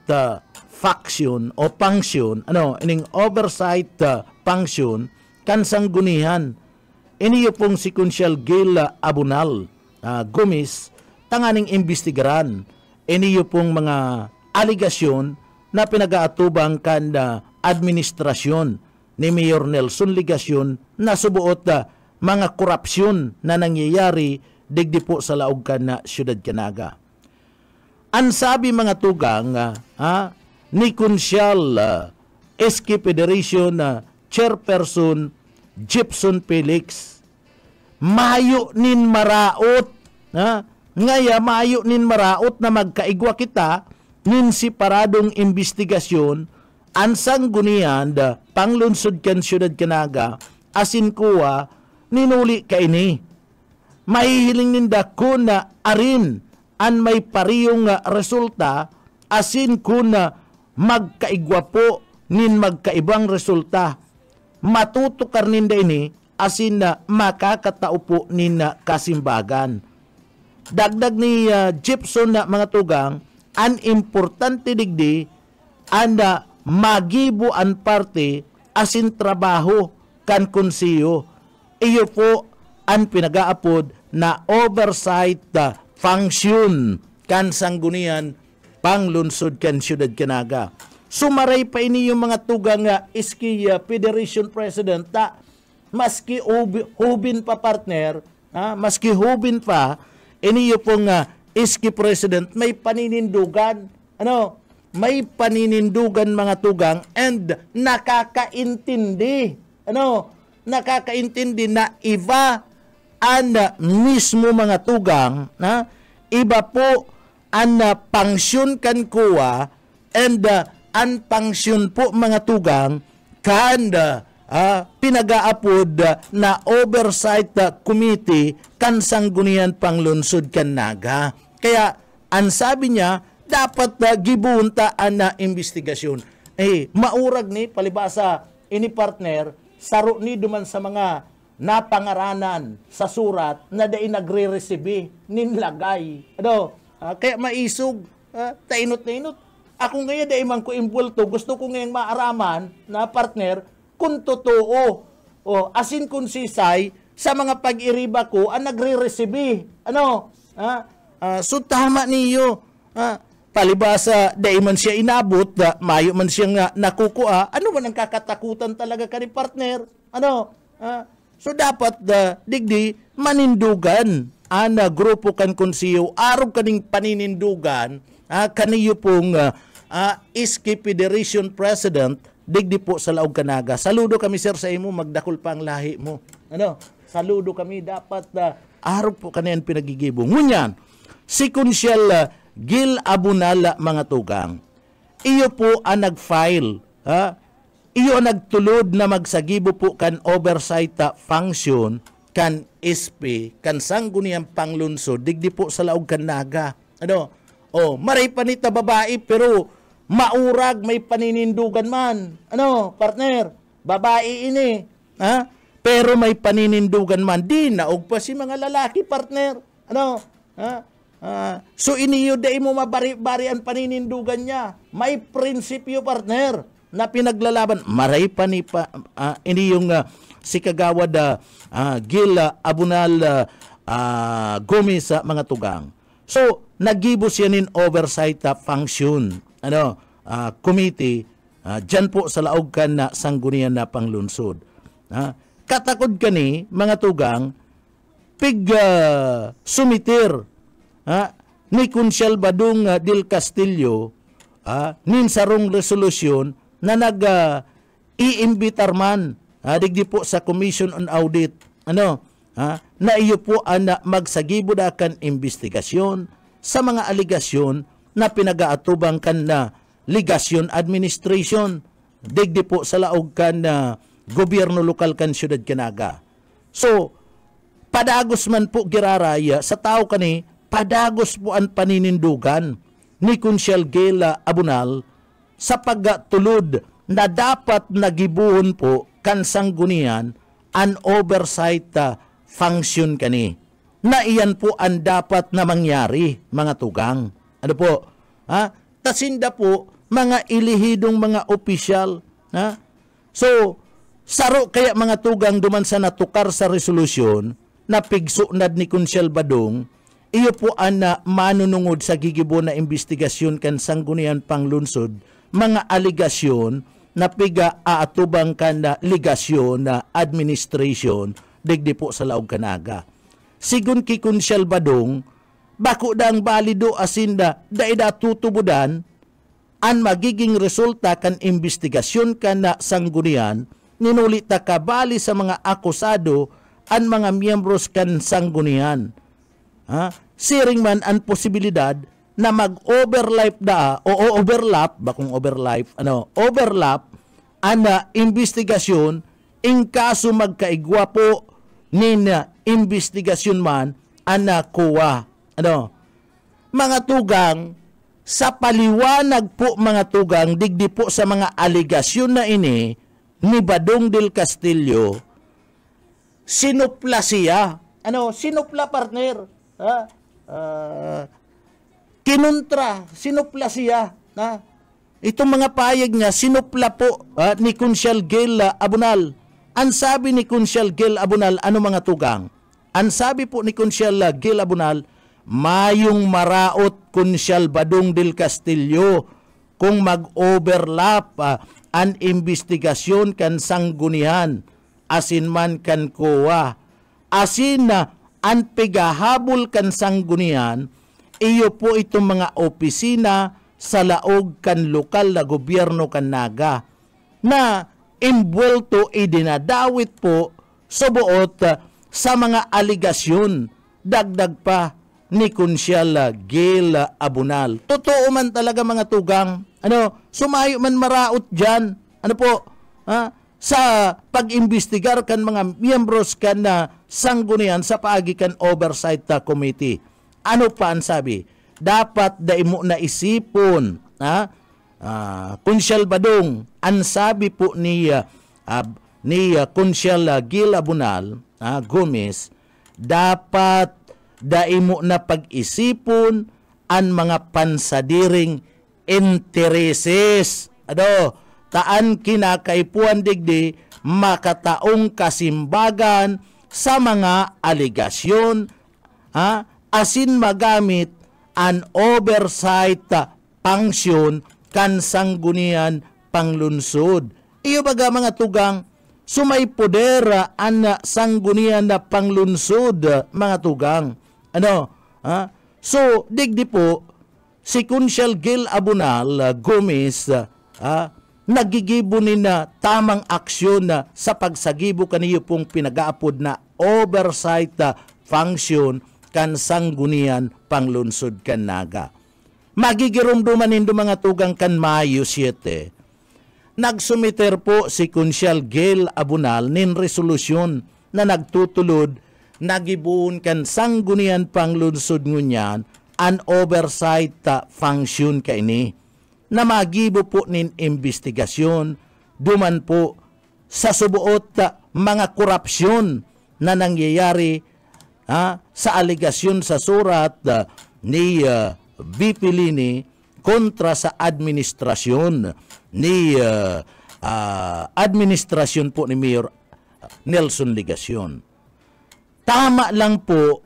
function o function, ining oversight function kan sanggunihan. Iniyo pong si Kunsyal Gil Abunal Gumis tanganing imbestigaran. Iniyo pong mga aligasyon na pinag-aatubang kan administrasyon ni Mayor Nelson Ligasyon na subuot mga korupsyon na nangyayari digdi po sa laog kan na siyudad Canaga. Ang sabi mga tugang ni Kunsyal SK Federation Chairperson Gibson Felix, mayo nin maraot ngaya mayo nin maraot na magkaigwa kita nin separadong investigasyon ang sanggunian da panglunsod kan siyudad Canaga asin kuwa ninuli kaini mahihiling ninda kun na arin an may pariyong resulta asin kun na magkaigwa po nin magkaibang resulta matutukar ninda ini asin na makakatao po nin kasimbagan. Dagdag ni Gibson na mga tugang an importante digdi anda magibo an parte asin trabaho kan konseyo. Iyo po ang pinag-aapod na oversight function kan sanggunian panglunsod kan siyudad Canaga. Sumaray pa ini yung mga tugang iski Federation President maski hubin pa partner, maski hubin pa ini yung pong iski President may paninindugan, may paninindugan mga tugang and nakakaintindi, nakakaintindi na iba ang mismo mga tugang, iba po ang pangsyon kan kuwa and ang pangsyon po mga tugang kan pinag-aapod na oversight committee kan sanggunian panglunsod Canaga. Kaya ang sabi niya dapat gibunta na investigasyon. Maurag ni palibasa ini partner saro ni duman sa mga napangaranan sa surat na dai nagre-receive ninlagay. Kaya maisog tainot na inot. Ako ngayon dahil man ko imbulto, gusto ko ngayong maaraman na partner kung totoo asin kung sisay sa mga pag-iriba ko ang nagre-receive. So tama niyo. Palibasa dahil man siya inabot, mayo man siyang nakukuha, ano man ang kakatakutan talaga ka ni partner? So dapat digdi manindugan ana grupo kan konseyo araw kaning paninindugan kaniyo pong iski Federation President digdi po sa Laog Canaga. Saludo kami sir sa imo, magdakol pa ang lahi mo. Saludo kami dapat araw po kaniyan pinagigibong. Ngunyan, si Kunsyal Gil Abunal mga tugang, iyo po ang nag-file, iyo ang nagtulod na magsagibo po kan oversight function kan SP, kan sangguniang panglunsod, digdi po sa Laog Canaga. Maray panita babae pero maurag may paninindugan man. Partner? Babae ini. Pero may paninindugan man. Di naog pa si mga lalaki, partner. So iniyo dai mo mabari-bari ang paninindugan niya. May prinsipyo, partner, na pinaglalaban. Maray pa ni ini yung si Kagawad Gil Abunal Gomez sa mga tugang. So nagibo siya nin oversight function committee Diyan po sa laog kan na sanggunian na panglunsod. Katakod kani, mga tugang, sumitir ni Consial Badong del Castillo nin sarong resolusyon na iimbitar man digdi po sa Commission on Audit na iyo po na magsagibod akan investigasyon sa mga aligasyon na pinagaatubang kan na ligasyon administration digdi po sa laog kan na gobyerno lokal kan siyudad Canaga. So padagos man po giraraya sa tao kani, padagos po ang paninindugan ni Consial Gela Abunal sa pagtulod na dapat nagibuhon po kan sanggunian an oversight function kani. Na iyan po ang dapat na mangyari, mga tugang. Ano po? Tasinda po mga ilihidong mga opisyal. So, saro kaya mga tugang duman sa natukar sa resolusyon na pigsunad ni Consial Badong, iyo po ang manunungod sa gigibo na investigasyon kan sanggunian panglunsod, mga aligasyon na aatubang kan na ligasyon na administration digdi po sa laog Canaga. Sigun ki Consial Badong, bako dang balido asinda daida tutubudan ang magiging resulta kan investigasyon kan na sanggunian, ninulita kabali sa mga akusado ang mga miyembros kan sanggunian. Siring man ang posibilidad na mag-overlap ang investigasyon in kaso magkaigwa po nin investigasyon man ang kuwa. Mga tugang, sa paliwanag po mga tugang, digdi po sa mga aligasyon na ini ni Badong del Castillo, sinupla siya. Sinupla partner. Kinuntra, sinupla siya. Itong mga payag niya, sinupla po ni Consial Gela Abunal. Ang sabi ni Consial Gela Abunal, ano mga tugang? Ang sabi po ni Consial Gela Abunal, mayong maraot Consial Badong del Castillo kung mag-overlap ang investigasyon kan sanggunian, asin man kan kuwa. Asin na ang pigahabol kan sanggunian, iyo po itong mga opisina sa laog kan lokal na gobyerno kan Naga na imbwelto idinadawit po subuot sa mga aligasyon dagdag pa ni Consial Gela Abunal. Totoo man talaga mga tugang, sumayo man maraot dyan, sa pag-imbestigar kan mga miyembros kan na sanggunian sa paagi kan oversight committee. Ano pa ang sabi? Dapat daimo na isipon, Consial Badong, ang sabi po ni Consial Gela Abunal, Gomez, dapat daimo na pag-isipon ang mga pansadiring intereses. Taan kinakaipuan digdi makataong kasimbagan sa mga aligasyon, asin magamit an oversight function kan sanggunian panglunsod. Iyo baga mga tugang, sumay poder an sanggunian na panglunsod mga tugang. So, digdi po, si Consial Gela Abunal Gomez, nagigibo na tamang aksyon sa pagsagibo kaniyo pong pinag-aapod na oversight function kan sanggunian panglunsod kan Naga. Magigirumduman nindo mga tugang kan Mayo 7. Nagsumiter po si Consial Gela Abunal nin resolusyon na nagtutulod nagibuon kan sanggunian panglunsod ngunyan an oversight function kaini na magibo po nin investigasyon duman po sa subuot mga korupsyon na nangyayari sa aligasyon sa surat ni VP Lini kontra sa administrasyon ni administrasyon po ni Mayor Nelson Ligacion. Tama lang po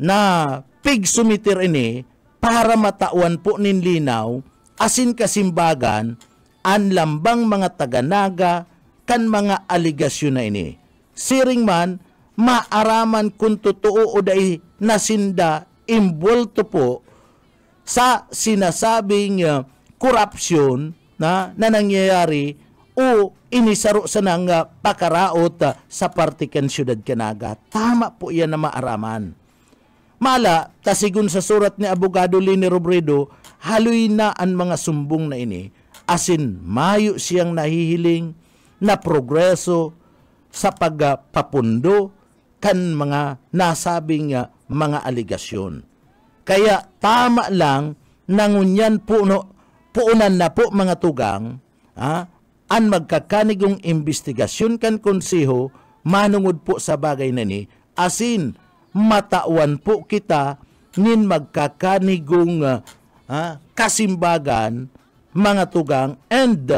na pigsumiter ini para matawan po nin linaw asin kasimbagan an lambang mga taga-Naga kan mga aligasyon na ini. Siring man, maaraman kung totoo o dahil nasinda imbulto po sa sinasabing korupsyon na nangyayari o inisaro sa nang pakaraot sa partikan siyudad Canaga. Tama po yan na maaraman. Mala, tasigun sa surat ni Abogado Lini Robredo, haloy na ang mga sumbong na ini, asin mayo siyang nahihiling na progreso sa pagpapundo kan mga nasabing mga aligasyon. Kaya tama lang nangunyan puunan na po mga tugang ang magkakanigong investigasyon kan konseho manungod po sa bagay na ni, asin matawan po kita nin magkakanigong kasimbagan mga tugang and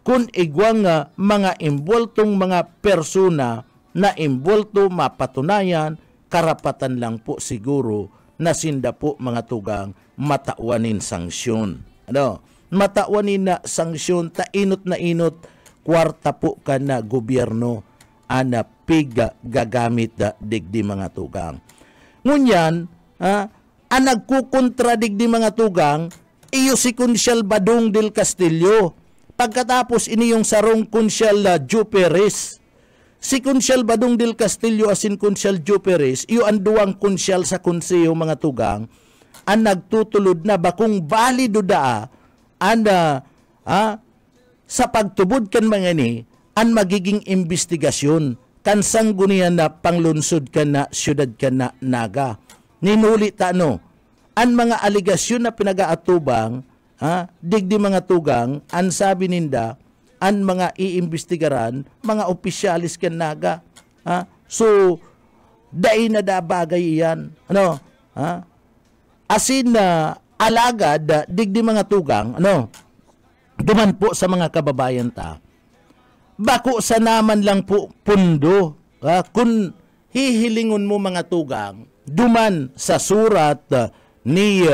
kung igwang mga imboltong mga persona na imbolto mapatunayan, karapatan lang po siguro na sinda po mga tugang matawanin sanksyon. Matawanin na sanksyon, tainot na inot, kwarta po ka na gobyerno ana piga gagamit digdi mga tugang. Ngunyan, ang nagkukontradigdi mga tugang, iyo si Kunsyal Badong del Castillo. Pagkatapos ini yung sarong Kunsyal Joe Perez. Si Kunsyal Badong del Castillo asin Kunsyal Joe Perez, iyo ang duwang kunsyal sa konseho mga tugang, ang nagtutulod na bakong balido daa, sa pagtubod kan mga ni, ang magiging investigasyon, kan sanggunian na panglunsod ka na siyudad ka na Naga. Ninuli tano, ang mga aligasyon na pinag-aatubang, digdi mga tugang, ang sabi ninda, ang mga iimbestigaran, mga opisyalis kan Naga. So, dai na da bagay yan. Asin na alagad, digdi mga tugang, duman po sa mga kababayan ta, bako sa naman lang po pundo, kung hihilingon mo mga tugang, duman sa surat ni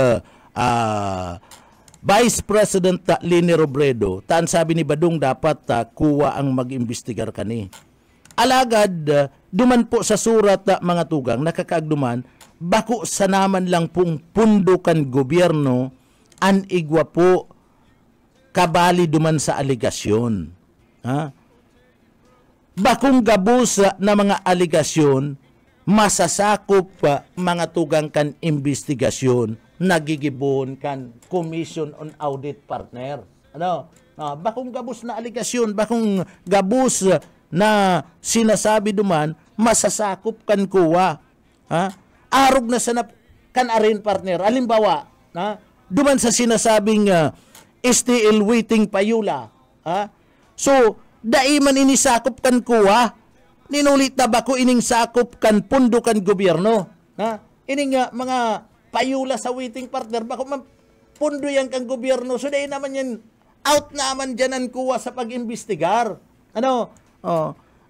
Vice President Lini Robredo, taan sabi ni Badong dapat kuwa ang mag-imbestigar kani. Alagad, duman po sa surat mga tugang, nakakagduman, bako sa naman lang pong pundo kan gobyerno, an igwa po kabali duman sa aligasyon. Bakong gabos na mga aligasyon, masasakop mga tugang kan investigasyon, nagigibon kan Commission on Audit Partner. Bakong gabos na aligasyon, bakong gabos na sinasabi duman, masasakop kan kuwa. Arog na sana kan arin partner. Halimbawa, duman sa sinasabing STL waiting payula. So, daiman inisakop kan kuwa, ninulit na bako ining sakop kan pundo kan gobyerno. Ining mga payula sa waiting partner, bako pundo yan kan gobyerno. So, dahil naman yan, out naman dyan ang kuwa sa pag-imbestigar.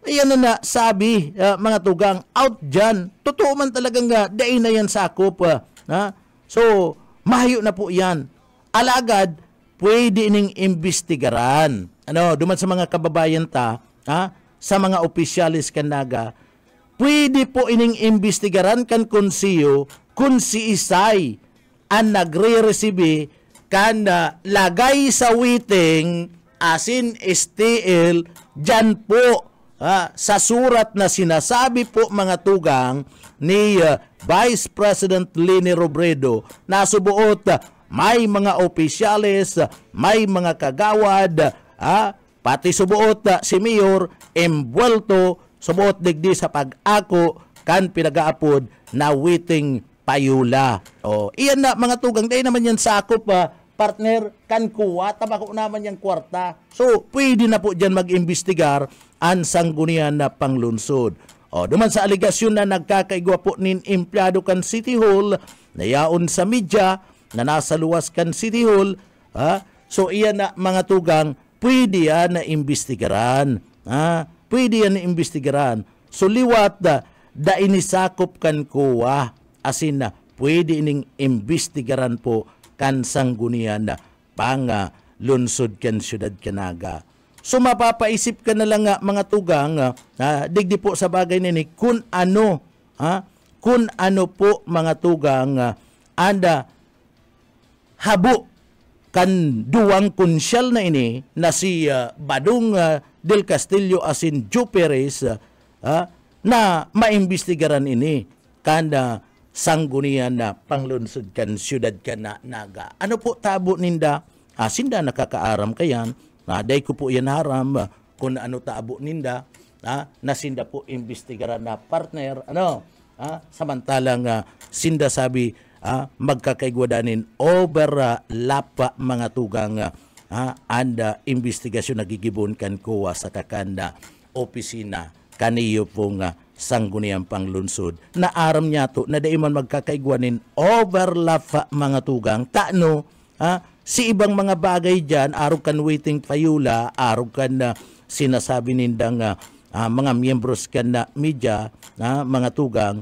Iyan na sabi, mga tugang, out dyan. Totoo man talagang dahil na yan sakop. So, mahayo na po yan. Alagad, pwede ining imbestigaran. Duman sa mga kababayan ta, sa mga opisyalis kan Naga, pwede po ining imbestigaran kan konseyo kung si Isay ang nagre-resibe kan lagay sa waiting asin STL dyan po sa surat na sinasabi po mga tugang ni Vice President Lini Robredo na subuot may mga opisyalis, may mga kagawad, pati subuot si Mayor, embwelto, subuot digdi sa pag-ako kan pinag-aapod na waiting payula. Iyan na mga tugang, dahil naman yan sakop partner, kan kuwa, tabako naman yung kwarta. So, pwede na po dyan mag-imbestigar ang sanggunian na panglunsod. Duman sa aligasyon na nagkakaigwa po nin empleyado kan City Hall, nayaon sa media, na nasa luwas kan City Hall, so iyan na mga tugang, pwede yan na imbestigaran. Pwede yan na imbestigaran. So liwat da inisakop kan kuwa, asin na pwede ining imbestigaran po kan sanggunian na pang lungsod kan syudad Canaga. So mapapaisip ka na lang nga mga tugang, digdi po sa bagay nini kung ano po mga tugang anda habo kan duwang konsyal na ini na si Badong del Castillo asin Joe Perez na maimbestigaran ini kanda sanggunian na panglunsod kan syudad Canaga. Ano po tabo ninda? Sinda nakakaaram kayan. Day ko po yan haram kung ano tabo ninda. Na sinda po imbestigaran na partner. Samantalang sinda sabi magkakaigwadanin over lapa mga tugang anda investigasyon nagigibon kan kuwa sa kakanda opisina kaniyo pong sangguniang panglunsod na aram niya to na daiman magkakaigwanin overlap mga tugang taano si ibang mga bagay dyan araw kan waiting payula araw kan sinasabi nindang mga miyembros kan na media mga tugang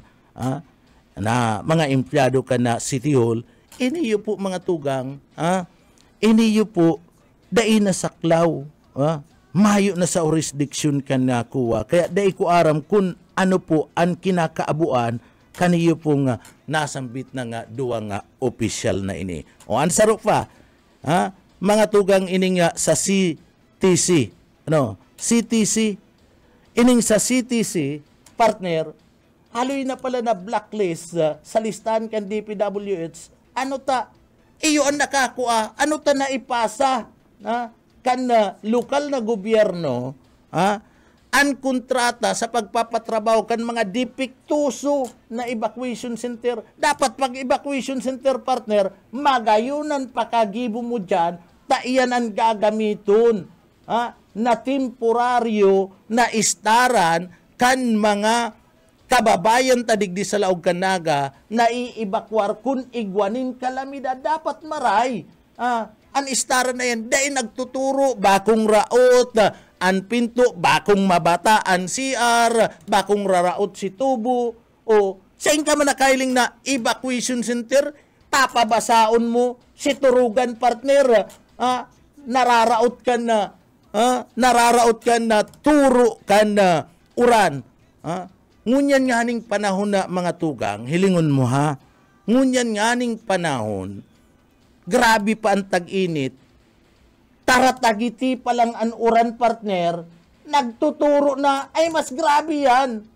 na mga empleyado ka na City Hall, iniyo po mga tugang, iniyo po dai na saklaw, mayo na sa jurisdiction ka na kuha. Kaya dai ko aram kung ano po ang kinakaabuan kaniyo pong nasambit na nga duwa nga opisyal na ini. O ansarok pa, mga tugang ining sa CTC, CTC, ining sa CTC, partner, haloy na pala na blacklist sa listahan kan DPWH, ano ta, iyo ang nakakuha, ano ta na ipasa, kan lokal na gobyerno, ang kontrata sa pagpapatrabaho kan mga dipiktuso na evacuation center. Dapat pag evacuation center partner, magayunan pakagibo mo dyan, taiyan ang gagamiton, na temporaryo na istaran kan mga kababayan tadigdi sa Laog Canaga na iibakwar kung igwanin kalamidad dapat maray. An istara na yan, dahil nagtuturo, bakong raot, an pinto, bakong mabata, an CR, bakong raraot si tubo, o saan ka man nakailing na evacuation center, papabasaon mo, si turugan partner, nararaot ka na, turo ka na, uran, ngunyan nga ning panahon na mga tugang, hilingon mo ha, ngunyan nga ning panahon, grabe pa ang tag-init, taratagiti pa lang ang uran partner, nagtuturo na, ay mas grabe yan.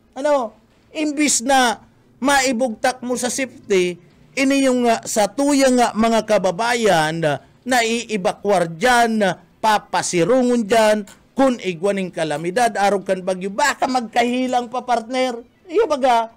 Imbis na maibugtak mo sa safety, ini yung sa tuya nga mga kababayan na iibakwar dyan, papasirungon dyan, kung igwaning kalamidad, araw kan bagyo, baka magkahilang pa partner. Iyo baga,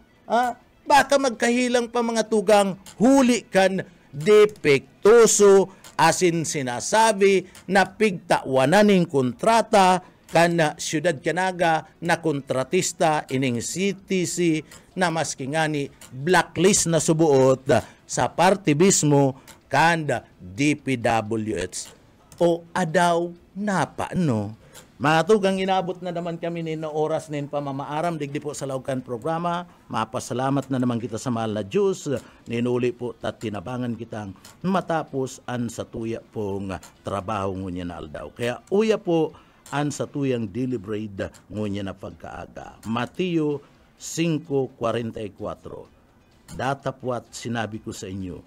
baka magkahilang pa mga tugang, huli kan depektoso, asin sinasabi na pigtawananing kontrata kan Syudad Canaga na kontratista ining CTC na maski ngani blacklist na subuot sa partibismo kan DPWH. O adaw na paano? Mga tugang inabot na naman kami na oras nin pamamaaram digdi po sa Laukan programa. Mapasalamat na naman kita sa mahal na Diyos. Ninuli po at tinabangan kitang matapos an sa tuya pong trabaho ngunya na aldaw. Kaya uya po an sa tuyang deliberate ngunya na pagkaaga. Mateo 5:44. Datapwat sinabi ko sa inyo,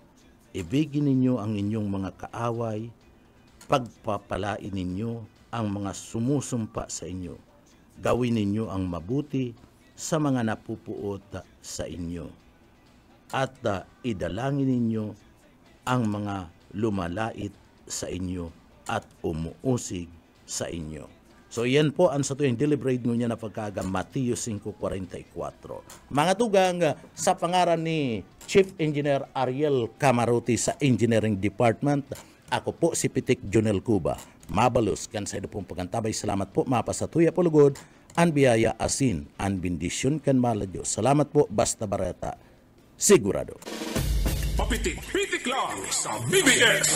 ibigin ninyo ang inyong mga kaaway, pagpapalain ninyo ang mga sumusumpa sa inyo. Gawin ninyo ang mabuti sa mga napupuot sa inyo. At idalangin ninyo ang mga lumalait sa inyo at umuusig sa inyo. So yan po ang sa tuwing deliberate ngunya na pagkaga Mateo 5:44. Mga tugang, sa pangaran ni Chief Engineer Ariel Camaruti sa Engineering Department, ako po si Pitik Jonel Cuba. Mabalos kan sa ito pong pagantabay. Salamat po mapasatuya po lugod. An biyaya asin, an bendisyon kan mala Diyos. Salamat po, basta barata. Sigurado. Papitik-pitik lang sa BBS.